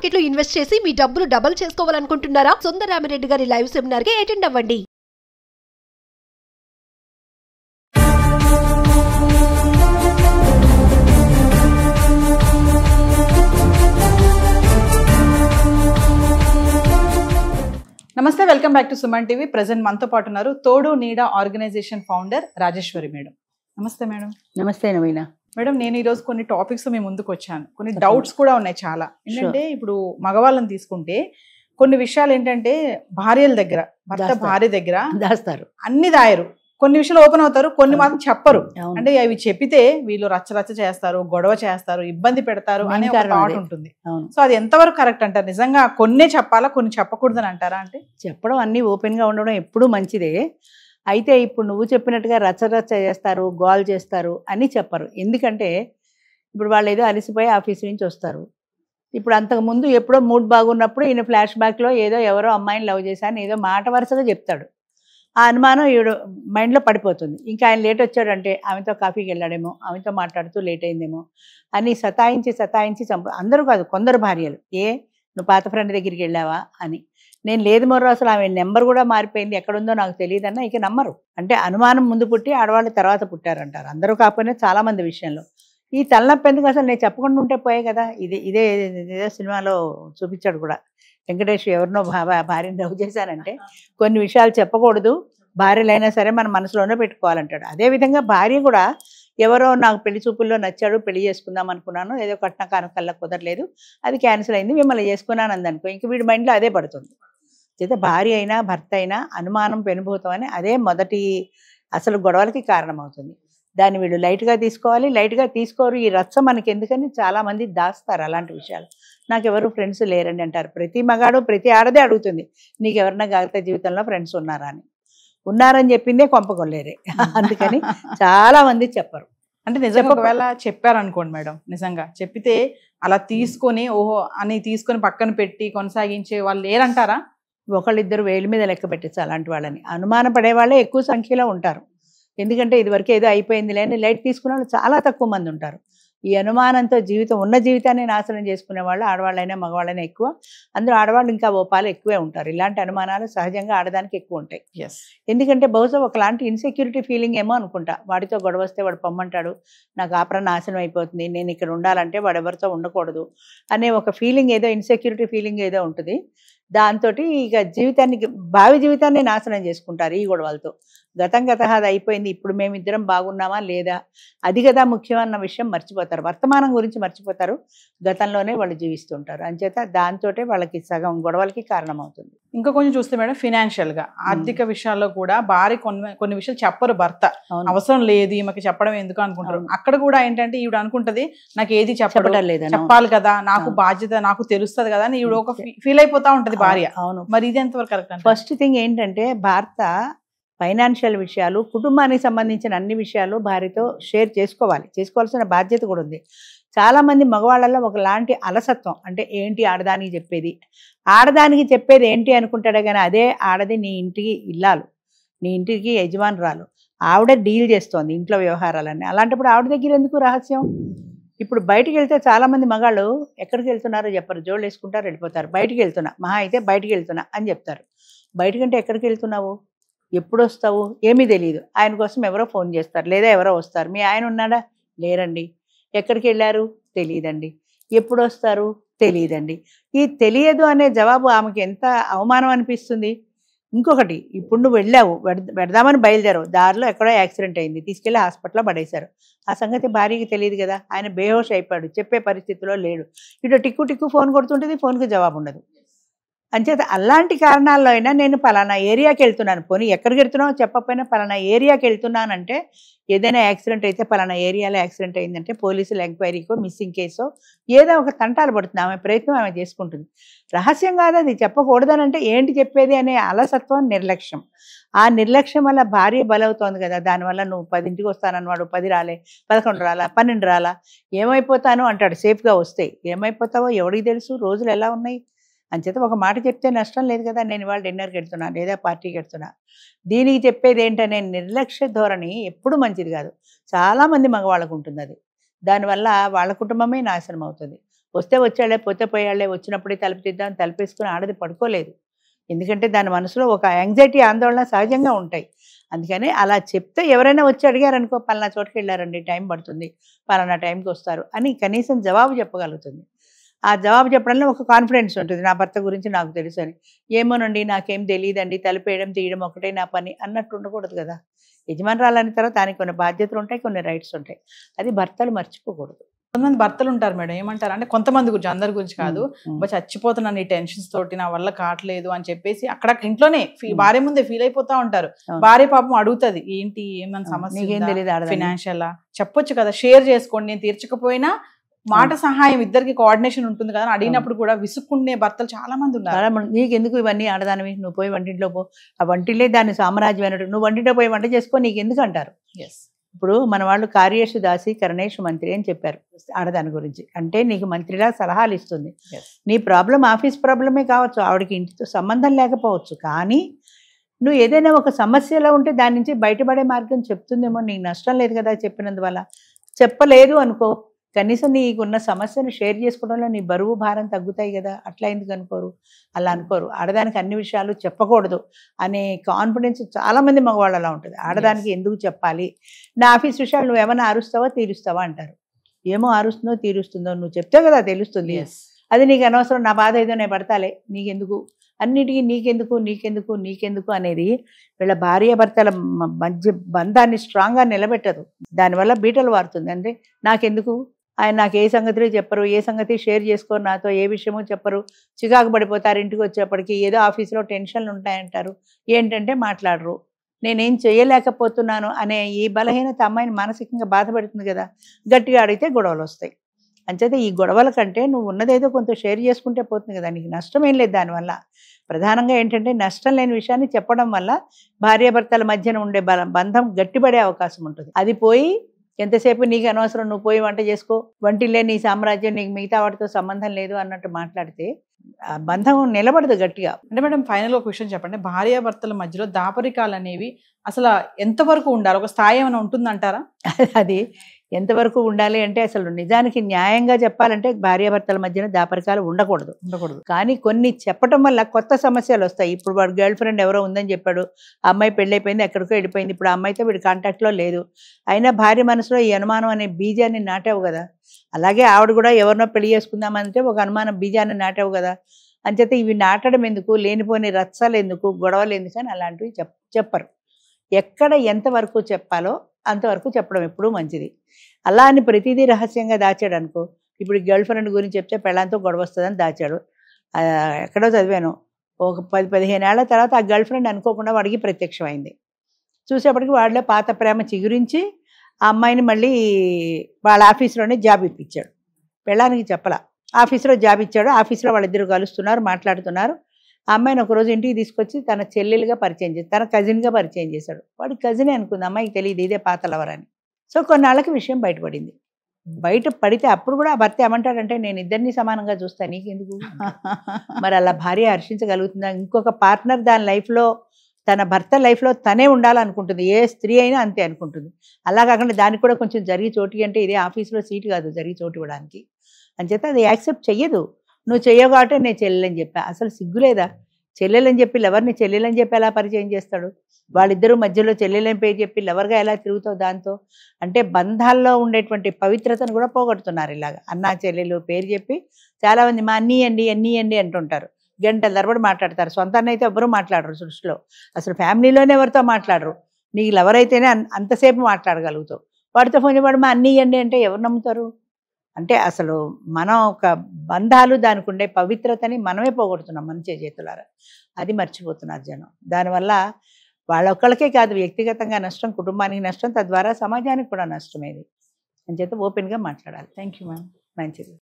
Market లో invest చేసి మీ డబ్బులు డబుల్ చేసుకోవాలనుకుంటున్నారా? సుందరరామిరెడ్డి గారి లైవ్ సెమినార్ కి అటెండ్ అవ్వండి. నమస్తే, welcome back to Suman TV. Present మనతో పాటు ఉన్నారు తోడు నీడ ఆర్గనైజేషన్ ఫౌండర్ రాజేశ్వరి మేడం. నమస్తే మేడం. నమస్తే నవీన మేడం, నేను ఈరోజు కొన్ని టాపిక్స్ మీ ముందుకు వచ్చాను. కొన్ని డౌట్స్ కూడా ఉన్నాయి చాలా. ఏంటంటే ఇప్పుడు మగవాళ్ళని తీసుకుంటే కొన్ని విషయాలు ఏంటంటే భార్యల దగ్గర, భర్త భార్య దగ్గర దాస్తారు, అన్ని దాయరు. కొన్ని విషయాలు ఓపెన్ అవుతారు, కొన్ని మాత్రం చెప్పరు. అంటే అవి చెప్పితే వీళ్ళు రచ్చ చేస్తారు, గొడవ చేస్తారు, ఇబ్బంది పెడతారు అనే ఒక థాట్ ఉంటుంది. సో అది ఎంతవరకు కరెక్ట్ అంటారు? నిజంగా కొన్నే చెప్పాలా, కొన్ని చెప్పకూడదని అంటారా? అంటే చెప్పడం అన్ని ఓపెన్ గా ఉండడం ఎప్పుడూ మంచిదే. అయితే ఇప్పుడు నువ్వు చెప్పినట్టుగా రచ్చ చేస్తారు, గోల్ చేస్తారు అని చెప్పరు. ఎందుకంటే ఇప్పుడు వాళ్ళు ఏదో అలసిపోయి ఆఫీస్ నుంచి వస్తారు. ఇప్పుడు అంతకుముందు ఎప్పుడో మూడ్ బాగున్నప్పుడు ఈయన ఫ్లాష్ బ్యాక్లో ఏదో ఎవరో అమ్మాయిని లవ్ చేశాను ఏదో మాట వరుసగా చెప్తాడు. ఆ అనుమానం ఈవిడ మైండ్లో పడిపోతుంది. ఇంకా ఆయన లేట్ వచ్చాడంటే ఆమెతో కాఫీకి వెళ్ళాడేమో, ఆమెతో మాట్లాడుతూ లేట్ అయిందేమో అని సతాయించి అందరూ కాదు, కొందరు భార్యలు, నువ్వు పాత ఫ్రెండ్ దగ్గరికి వెళ్ళావా అని. నేను లేదు మరో అసలు ఆమె నెంబర్ కూడా మారిపోయింది, ఎక్కడుందో నాకు తెలియదన్నా ఇక నమ్మరు. అంటే అనుమానం ముందు పుట్టి ఆడవాళ్ళు తర్వాత పుట్టారంటారు. అందరూ కాకపోయినా చాలామంది విషయంలో ఈ తలనొప్పి ఎందుకు, అసలు నేను చెప్పకుండా ఉంటే పోయే కదా. ఇదే సినిమాలో చూపించాడు కూడా వెంకటేష్, ఎవరినో భార్యను లవ్ చేశానంటే కొన్ని విషయాలు చెప్పకూడదు, భార్యలైనా సరే మన మనసులోనే పెట్టుకోవాలంటాడు. అదేవిధంగా భార్య కూడా ఎవరో నాకు పెళ్లి చూపుల్లో నచ్చాడు, పెళ్లి చేసుకుందాం అనుకున్నాను, ఏదో కట్న కానుకల్లా కుదరలేదు, అది క్యాన్సిల్ అయింది, మిమ్మల్ని చేసుకున్నాను అందనుకో, ఇంక వీడి మైండ్లో అదే పడుతుంది. అయితే భార్య అయినా భర్త అయినా అనుమానం పెనుభూతం అని అదే మొదటి అసలు గొడవలకి కారణమవుతుంది. దాన్ని వీళ్ళు లైట్గా తీసుకోవాలి. లైట్గా తీసుకోరు. ఈ రచ్చ మనకి ఎందుకని చాలామంది దాస్తారు అలాంటి విషయాలు. నాకు ఎవరు ఫ్రెండ్స్ లేరండి అంటారు. ప్రతి మగాడు ప్రతి ఆడదే అడుగుతుంది, నీకు ఎవరన్నా గత జీవితంలో ఫ్రెండ్స్ ఉన్నారా అని. ఉన్నారని చెప్పిందే కొంపకొల్లేరే. అందుకని చాలా మంది చెప్పరు. అంటే నిజంగా ఒకవేళ చెప్పారనుకోండి మేడం, నిజంగా చెప్పితే అలా తీసుకొని ఓహో అని తీసుకొని పక్కన పెట్టి కొనసాగించే వాళ్ళు లేరంటారా? ఒకళ్ళిద్దరు వేలు మీద లెక్క పెట్టచ్చు అలాంటి వాళ్ళని. అనుమాన పడే వాళ్ళే ఎక్కువ సంఖ్యలో ఉంటారు. ఎందుకంటే ఇదివరకు ఏదో అయిపోయిందిలే అని లైట్ తీసుకునే వాళ్ళు చాలా తక్కువ మంది ఉంటారు. ఈ అనుమానంతో ఉన్న జీవితాన్ని నాశనం చేసుకునే వాళ్ళు ఆడవాళ్ళైనా మగవాళ్ళైనా ఎక్కువ. అందులో ఆడవాళ్ళు ఇంకా ఓ పాలు ఎక్కువే ఉంటారు. ఇలాంటి అనుమానాలు సహజంగా ఆడదానికి ఎక్కువ ఉంటాయి. ఎందుకంటే బహుశా ఒకలాంటి ఇన్సెక్యూరిటీ ఫీలింగ్ ఏమో అనుకుంటా. వాడితో గొడవ వస్తే వాడు పొమ్మంటాడు, నాకు ఆపర నాశనం అయిపోతుంది, నేను ఇక్కడ ఉండాలంటే వాడు ఎవరితో ఉండకూడదు అనే ఒక ఫీలింగ్, ఏదో ఇన్సెక్యూరిటీ ఫీలింగ్ ఏదో ఉంటుంది. దాంతో ఇక భావి జీవితాన్ని నాశనం చేసుకుంటారు ఈ గొడవలతో. గతం అది అయిపోయింది, ఇప్పుడు మేమిద్దరం బాగున్నామా లేదా అది కదా ముఖ్యం అన్న విషయం మర్చిపోతారు. వర్తమానం గురించి మర్చిపోతారు, గతంలోనే వాళ్ళు జీవిస్తుంటారు. అంచేత దాంతో వాళ్ళకి సగం గొడవలకి కారణమవుతుంది. ఇంకా కొంచెం చూస్తే మేడం, ఫినాన్షియల్ గా ఆర్థిక విషయాల్లో కూడా భార్య కొన్ని విషయాలు చెప్పరు భర్త. అవసరం లేదు ఈమెకి చెప్పడం ఎందుకు అనుకుంటారు. అక్కడ కూడా ఏంటంటే ఈవిడ అనుకుంటది నాకు ఏది చెప్పడం లేదు, చెప్పాలి కదా, నాకు బాధ్యత, నాకు తెలుస్తుంది కదా అని ఈవిడ ఒక ఫీల్ అయిపోతా ఉంటది భార్య. అవును, మరి ఇది ఎంతవరకు కరెక్ట్? ఫస్ట్ థింగ్ ఏంటంటే భర్త ఫైనాన్షియల్ విషయాలు, కుటుంబానికి సంబంధించిన అన్ని విషయాలు భార్యతో షేర్ చేసుకోవాల్సిన బాధ్యత కూడా ఉంది. చాలామంది మగవాళ్ళలో ఒకలాంటి అలసత్వం, అంటే ఏంటి ఆడదానికి చెప్పేది ఏంటి అనుకుంటాడే కానీ అదే ఆడది నీ ఇంటికి ఇల్లాలు, నీ ఇంటికి యజమానురాలు, ఆవిడ డీల్ చేస్తోంది ఇంట్లో వ్యవహారాలన్నీ. అలాంటప్పుడు ఆవిడ దగ్గర ఎందుకు రహస్యం? ఇప్పుడు బయటికి వెళ్తే చాలామంది మగాళ్ళు ఎక్కడికి వెళ్తున్నారో చెప్పరు, జోళ్ళు వేసుకుంటారు వెళ్ళిపోతారు. బయటికి వెళ్తున్నా, మహా అయితే బయటికి వెళ్తున్నా అని చెప్తారు. బయటకంటే ఎక్కడికి వెళ్తున్నావు, ఎప్పుడు వస్తావు, ఏమీ తెలియదు. ఆయన కోసం ఎవరో ఫోన్ చేస్తారు, లేదా ఎవరో వస్తారు. మీ ఆయన ఉన్నాడా? లేరండి. ఎక్కడికి వెళ్ళారు? తెలియదండి. ఎప్పుడు వస్తారు? తెలియదండి. ఈ తెలియదు అనే జవాబు ఆమెకి ఎంత అవమానం అనిపిస్తుంది. ఇంకొకటి, ఇప్పుడు నువ్వు వెడదామని బయలుదేరావు, దారిలో ఎక్కడో యాక్సిడెంట్ అయింది, తీసుకెళ్ళి హాస్పిటల్లో పడేశారు. ఆ సంగతి భార్యకి తెలియదు కదా. ఆయన బేహోష్ అయిపోయాడు, చెప్పే పరిస్థితిలో లేడు. ఇటు టిక్కు ఫోన్ కొడుతుంటుంది, ఫోన్కి జవాబు ఉండదు. అంచేత అలాంటి కారణాల్లో అయినా నేను పలానా ఏరియాకి వెళ్తున్నాను, పోనీ ఎక్కడికి వెళ్తున్నావు చెప్పకపోయినా పలానా ఏరియాకి వెళ్తున్నానంటే, ఏదైనా యాక్సిడెంట్ అయితే పలానా ఏరియాలో యాక్సిడెంట్ అయిందంటే పోలీసులు ఎంక్వైరీకో మిస్సింగ్ కేసో ఏదో ఒక తంటాలు పడుతుంది. ఆమె ప్రయత్నం ఆమె చేసుకుంటుంది. రహస్యం కాదు అది, చెప్పకూడదనంటే ఏంటి చెప్పేది అనే అలసత్వం, నిర్లక్ష్యం. ఆ నిర్లక్ష్యం వల్ల భార్య బలవుతోంది కదా. దానివల్ల నువ్వు 10ంటికి వస్తానన్నవాడు 10 రాలే, 11 రాలా, 12 రాలా, ఏమైపోతాను అంటాడు. సేఫ్గా వస్తే ఏమైపోతావో ఎవరికి తెలుసు, రోజులు ఎలా ఉన్నాయి. అంచేత ఒక మాట చెప్తే నష్టం లేదు కదా. నేను ఇవాళ డిన్నర్కి వెళ్తున్నా, లేదా పార్టీకి వెళ్తున్నా, దీనికి చెప్పేది ఏంటనే నిర్లక్ష్య ధోరణి ఎప్పుడు మంచిది కాదు. చాలామంది మగవాళ్ళకు ఉంటుంది అది. దానివల్ల వాళ్ళ కుటుంబమే నాశనం అవుతుంది. వస్తే వచ్చాడే, పోతే పోయాళ్లే, వచ్చినప్పుడే తలుపు తీద్దాం తలుపేసుకుని ఆడది పడుకోలేదు. ఎందుకంటే దాని మనసులో ఒక యాంగ్జైటీ, ఆందోళన సహజంగా ఉంటాయి. అందుకని అలా చెప్తే ఎవరైనా వచ్చి అడిగారనుకో, పలానా చోటుకి వెళ్ళారండి, టైం పడుతుంది, పలానా టైంకి వస్తారు అని కనీసం జవాబు చెప్పగలుగుతుంది. ఆ జవాబు చెప్పడంలో ఒక కాన్ఫిడెన్స్ ఉంటుంది, నా భర్త గురించి నాకు తెలుసు అని. ఏమోనండి నాకేం తెలియదండి, తలుపేయడం తీయడం ఒకటే నా పని అన్నట్టు ఉండకూడదు కదా. యజమానురాలని తర్వాత దానికి కొన్ని బాధ్యతలు ఉంటాయి, కొన్ని రైట్స్ ఉంటాయి. అది భర్తలు మర్చిపోకూడదు. కొంతమంది భర్తలు ఉంటారు మేడం, ఏమంటారు అంటే కొంతమంది గురించి, అందరి గురించి కాదు, చచ్చిపోతున్నాను ఈ టెన్షన్స్ తోటి, నా వల్ల కావట్లేదు అని చెప్పేసి అక్కడ ఇంట్లోనే భార్య ముందే ఫీల్ అయిపోతా ఉంటారు. భార్య పాపం అడుగుతుంది, ఏంటి ఏమైనా సమస్య ఫైనాన్షియల్ చెప్పొచ్చు కదా, షేర్ చేసుకోండి, నేను తీర్చకపోయినా మాట సహాయం ఇద్దరికి కోఆర్డినేషన్ ఉంటుంది కదా. అడిగినప్పుడు కూడా విసుక్కునే భర్తలు చాలా మంది ఉన్నారు. నీకెందుకు ఇవన్నీ ఆడదానివి, నువ్వు పోయి వంటింట్లో పో, ఆ వంటిల్లే దాన్ని సామ్రాజ్యం అన్నట్టు, నువ్వు వంటింట్లో పోయి వంట చేసుకో, నీకు ఎందుకు అంటారు. ఇప్పుడు మన వాళ్ళు కార్యేషు దాసి కరణేషు మంత్రి అని చెప్పారు ఆడదాని గురించి. అంటే నీకు మంత్రిలా సలహాలు ఇస్తుంది. నీ ప్రాబ్లం ఆఫీస్ ప్రాబ్లమే కావచ్చు, ఆవిడకి ఇంటితో సంబంధం లేకపోవచ్చు, కానీ నువ్వు ఏదైనా ఒక సమస్యలో ఉంటే దాని నుంచి బయటపడే మార్గం చెప్తుందేమో. నీకు నష్టం లేదు కదా చెప్పినందువల్ల. చెప్పలేదు అనుకో, కనీసం నీకున్న సమస్యను షేర్ చేసుకోవడంలో నీ బరువు భారం తగ్గుతాయి కదా. అట్లా ఎందుకు అనుకోరు? అలా అనుకోరు. ఆడదానికి అన్ని విషయాలు చెప్పకూడదు అనే కాన్ఫిడెన్స్ చాలామంది మగవాళ్ళు అలా ఉంటుంది. ఆడదానికి ఎందుకు చెప్పాలి, నా ఆఫీస్ విషయాలు నువ్వు ఏమైనా అరుస్తావా తీరుస్తావా అంటారు. ఏమో అరుస్తుందో తీరుస్తుందో నువ్వు చెప్తే కదా తెలుస్తుంది. అది నీకు అనవసరం, నా బాధ ఏదో నేను పడతాలే, నీకెందుకు, అన్నిటికీ నీకెందుకు నీకెందుకు నీకెందుకు అనేది వీళ్ళ భార్యాభర్తల మధ్య బంధాన్ని స్ట్రాంగ్గా నిలబెట్టదు. దానివల్ల బీటలు వారుతుంది. అంటే నాకెందుకు, ఆయన నాకు ఏ సంగతిలో చెప్పరు, ఏ సంగతి షేర్ చేసుకోరు, నాతో ఏ విషయమో చెప్పరు, చికాకు పడిపోతారు. ఇంటికి వచ్చేప్పటికి ఏదో ఆఫీస్లో టెన్షన్లు ఉంటాయంటారు, ఏంటంటే మాట్లాడరు, నేనేం చేయలేకపోతున్నాను అనే ఈ బలహీనత అమ్మాయిని మానసికంగా బాధపడుతుంది కదా. గట్టిగా అడిగితే గొడవలు వస్తాయి. అంచేత ఈ గొడవల కంటే నువ్వు ఉన్నదేదో కొంత షేర్ చేసుకుంటే పోతుంది కదా, నీకు నష్టం ఏం లేదు దానివల్ల. ప్రధానంగా ఏంటంటే నష్టం లేని విషయాన్ని చెప్పడం వల్ల భార్యాభర్తల మధ్యన ఉండే బంధం గట్టిపడే అవకాశం ఉంటుంది. అది పోయి ఎంతసేపు నీకు అనవసరం, నువ్వు పోయి వంట చేసుకో, వంటిల్లే నీ సామ్రాజ్యం, నీకు మిగతా వాటితో సంబంధం లేదు అన్నట్టు మాట్లాడితే ఆ బంధం నిలబడదు గట్టిగా. అంటే మేడం ఫైనల్ ఒక విషయం చెప్పండి, భార్యాభర్తల మధ్యలో దాపరికాలు అనేవి అసలు ఎంతవరకు ఉండాలి, ఒక స్థాయి ఏమైనా ఉంటుందంటారా? అది ఎంతవరకు ఉండాలి అంటే అసలు నిజానికి న్యాయంగా చెప్పాలంటే భార్యాభర్తల మధ్యన దాపరికాలు ఉండకూడదు. కానీ కొన్ని చెప్పటం వల్ల కొత్త సమస్యలు వస్తాయి. ఇప్పుడు వాడు గర్ల్ ఫ్రెండ్ ఎవరో ఉందని చెప్పాడు, ఆ అమ్మాయి పెళ్ళైపోయింది, ఎక్కడికో వెళ్ళిపోయింది, ఇప్పుడు ఆ అమ్మాయితో వీడు కాంటాక్ట్లో లేదు, అయినా భార్య మనసులో ఈ అనుమానం అనే బీజాన్ని నాటావు కదా. అలాగే ఆవిడ కూడా ఎవరినో పెళ్లి చేసుకుందామంటే ఒక అనుమానం బీజాన్ని నాటావు కదా. అంచేత ఇవి నాటడం ఎందుకు, లేనిపోని రచ్చలు ఎందుకు, గొడవలు ఎందుకు అని అలాంటివి చెప్పరు. ఎక్కడ ఎంతవరకు చెప్పాలో అంతవరకు చెప్పడం ఎప్పుడూ మంచిది. అలా అని ప్రతిదీ రహస్యంగా దాచాడు అనుకో, ఇప్పుడు గర్ల్ ఫ్రెండ్ గురించి చెప్తే పెళ్ళాంతో గొడవ వస్తుందని దాచాడు. ఎక్కడో చదివాను, ఒక 10-15 ఏళ్ల తర్వాత ఆ గర్ల్ ఫ్రెండ్ అనుకోకుండా వాడికి ప్రత్యక్షమైంది. చూసేప్పటికి వాళ్ళలో పాత ప్రేమ చిగురించి ఆ అమ్మాయిని మళ్ళీ వాళ్ళ ఆఫీస్లోనే జాబ్ ఇప్పించాడు. పెళ్ళానికి చెప్పలా, ఆఫీస్లో జాబ్ ఇచ్చాడు. ఆఫీస్లో వాళ్ళిద్దరు కలుస్తున్నారు, మాట్లాడుతున్నారు. ఆ అమ్మాయిని ఒకరోజు ఇంటికి తీసుకొచ్చి తన చెల్లెలుగా పరిచయం చేసి, తన కజిన్గా పరిచయం చేశాడు. వాడి కజినే అనుకుంది, అమ్మాయికి తెలియదు ఇదే పాత లవర్ అని. సో కొన్నాళ్ళకి విషయం బయటపడింది. బయట పడితే అప్పుడు కూడా ఆ భర్త ఏమంటాడంటే, నేను ఇద్దరిని సమానంగా చూస్తాను, నీకెందుకు. మరి అలా భార్య హర్షించగలుగుతుందా? ఇంకొక పార్ట్నర్ దాని లైఫ్లో, తన భర్త లైఫ్లో తనే ఉండాలనుకుంటుంది. ఏ స్త్రీ అయినా అంతే అనుకుంటుంది. అలా కాకుండా దానికి కూడా కొంచెం జరిగి చోటు అంటే ఇదే ఆఫీస్లో సీటు కాదు జరిగి చోటు ఇవ్వడానికి. అంచేత అది యాక్సెప్ట్ చెయ్యదు. నువ్వు చెయ్యవు కాబట్టి నేను చెల్లెలని చెప్పా. అసలు సిగ్గులేదా? చెల్లెలని చెప్పి లవర్ని చెల్లెలని చెప్పి ఎలా పరిచయం చేస్తాడు? వాళ్ళిద్దరూ మధ్యలో చెల్లెలని పేరు చెప్పి లవర్గా ఎలా తిరుగుతావు దాంతో? అంటే బంధాల్లో ఉండేటువంటి పవిత్రతను కూడా పోగొడుతున్నారు ఇలాగ. అన్నా చెల్లెలు పేరు చెప్పి చాలామంది మా అన్నీ అంటుంటారు. గంటల తరబడి మాట్లాడతారు. సొంతాన్ని అయితే ఎవరు మాట్లాడరు సృష్టిలో. అసలు ఫ్యామిలీలోనే ఎవరితో మాట్లాడరు. నీకు లవర్ అయితేనే అంతసేపు మాట్లాడగలుగుతావు. వాడితో ఫోన్ వాడు మా అన్నీ అంటే ఎవరు నమ్ముతారు? అంటే అసలు మనం ఒక బంధాలు దానికి ఉండే పవిత్రతని మనమే పోగొడుతున్నాం మన చేతులారా. అది మర్చిపోతున్నారు జనం. దానివల్ల వాళ్ళొక్కళ్ళకే కాదు, వ్యక్తిగతంగా నష్టం, కుటుంబానికి నష్టం, తద్వారా సమాజానికి కూడా నష్టమేది. అని చేత ఓపెన్గా మాట్లాడాలి. Thank you ma'am. మంచిది.